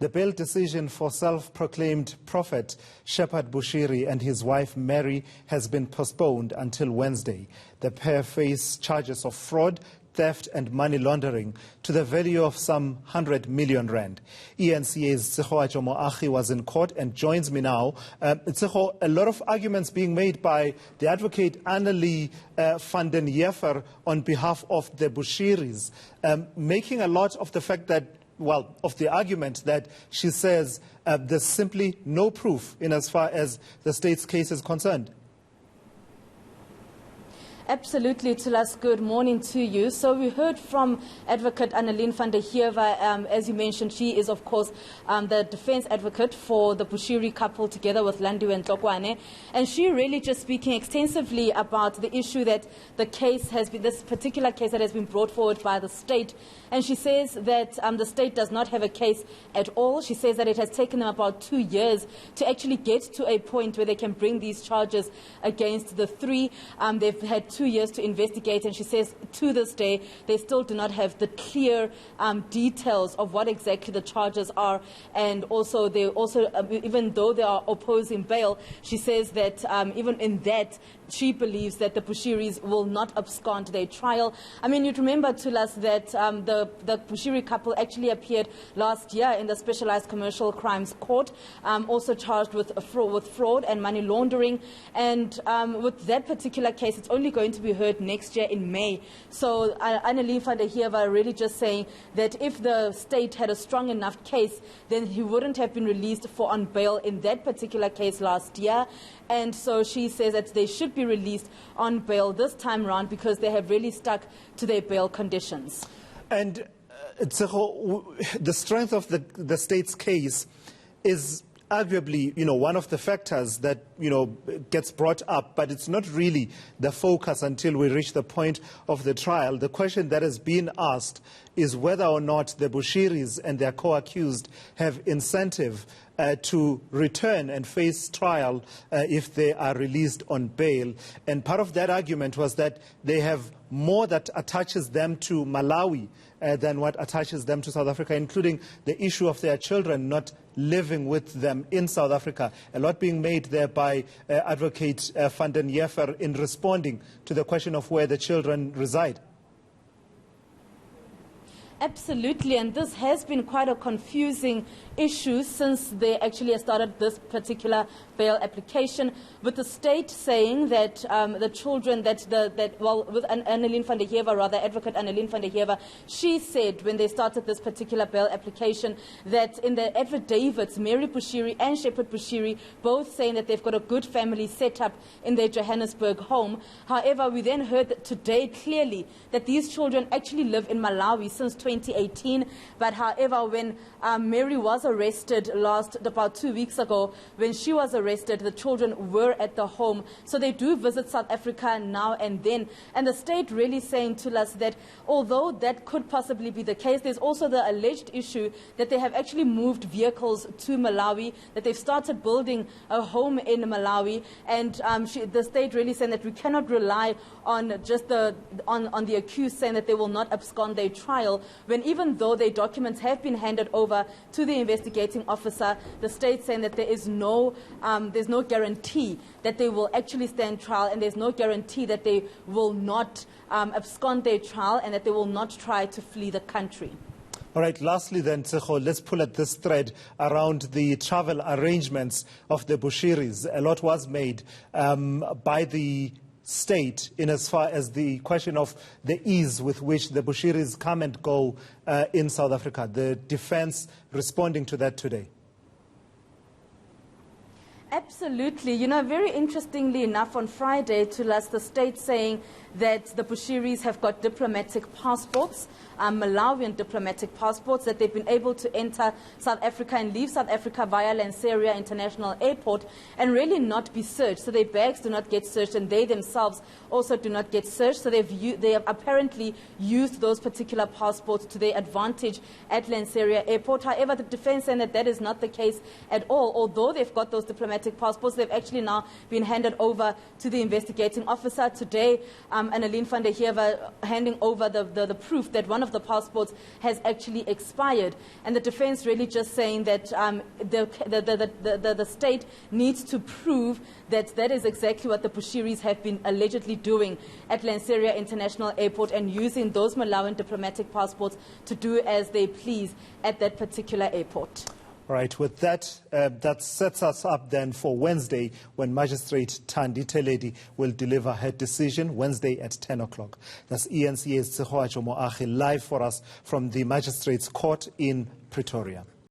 The bail decision for self-proclaimed prophet Shepherd Bushiri and his wife Mary has been postponed until Wednesday. The pair face charges of fraud, theft and money laundering to the value of some 100 million rand. eNCA's Tseho Ajomo was in court and joins me now. Tseho, a lot of arguments being made by the advocate Annelie van den Heever on behalf of the Bushiris, making a lot of the fact that of the argument that she says there's simply no proof in as far as the state's case is concerned. Absolutely, Tulas. Good morning to you. So we heard from Advocate Annelie van der Heever. As you mentioned, she is, of course, the defense advocate for the Bushiri couple together with Landu and Tlokwane. And she really just speaking extensively about the issue that the case has been, this particular case that has been brought forward by the state. And she says that the state does not have a case at all. She says that it has taken them about 2 years to actually get to a point where they can bring these charges against the three. They've had 2 years to investigate, and she says to this day they still do not have the clear details of what exactly the charges are. And also, they also even though they are opposing bail, she says that even in that, she believes that the Bushiris will not abscond their trial. I mean, you'd remember, Tulas, that the Bushiri couple actually appeared last year in the Specialized Commercial Crimes Court, also charged with fraud and money laundering. And with that particular case, it's only going to be heard next year in May. So Annelie van der Heever really just saying that if the state had a strong enough case, then he wouldn't have been released on bail in that particular case last year. And so she says that they should be released on bail this time around because they have really stuck to their bail conditions. And the strength of the state's case is arguably, one of the factors that, gets brought up, but it's not really the focus until we reach the point of the trial. The question that has been asked is whether or not the Bushiris and their co-accused have incentive to return and face trial if they are released on bail. And part of that argument was that they have more that attaches them to Malawi than what attaches them to South Africa, including the issue of their children not living with them in South Africa. A lot being made there by Advocate van den Heever in responding to the question of where the children reside. Absolutely, and this has been quite a confusing issue since they actually started this particular bail application, with the state saying that the children with Annelie van der Heever, rather, Advocate Annelie van der Heever, she said when they started this particular bail application that in the affidavits, Mary Bushiri and Shepherd Bushiri both saying that they've got a good family set up in their Johannesburg home. However, we then heard that today clearly that these children actually live in Malawi since 2018, but however, when Mary was arrested about 2 weeks ago, when she was arrested, the children were at the home. So they do visit South Africa now and then. And the state really saying to us that although that could possibly be the case, there's also the alleged issue that they have actually moved vehicles to Malawi, that they've started building a home in Malawi. And the state really saying that we cannot rely on just on the accused saying that they will not abscond their trial, when even though their documents have been handed over to the investigating officer, the state saying that there's no guarantee that they will actually stand trial, and there's no guarantee that they will not abscond their trial and that they will not try to flee the country. All right, lastly then, Tseho, let's pull at this thread around the travel arrangements of the Bushiris. A lot was made by the state in as far as the question of the ease with which the Bushiris come and go in South Africa. The defense responding to that today. Absolutely. Very interestingly enough, on Friday, the state saying that the Bushiris have got diplomatic passports, Malawian diplomatic passports, that they've been able to enter South Africa and leave South Africa via Lanseria International Airport and really not be searched. So their bags do not get searched, and they themselves also do not get searched. So they have apparently used those particular passports to their advantage at Lanseria Airport. However, the defense saying that that is not the case at all. Although they've got those diplomatic diplomatic passports. They've actually now been handed over to the investigating officer. Today, Annelien van der Heever handing over the proof that one of the passports has actually expired. And the defense really just saying that the state needs to prove that that is exactly what the Bushiris have been allegedly doing at Lanseria International Airport and using those Malawian diplomatic passports to do as they please at that particular airport. Right, with that, that sets us up then for Wednesday when Magistrate Thandi Teledi will deliver her decision Wednesday at 10 o'clock. That's eNCA's Tsehoa Jomo Achi live for us from the Magistrates Court in Pretoria.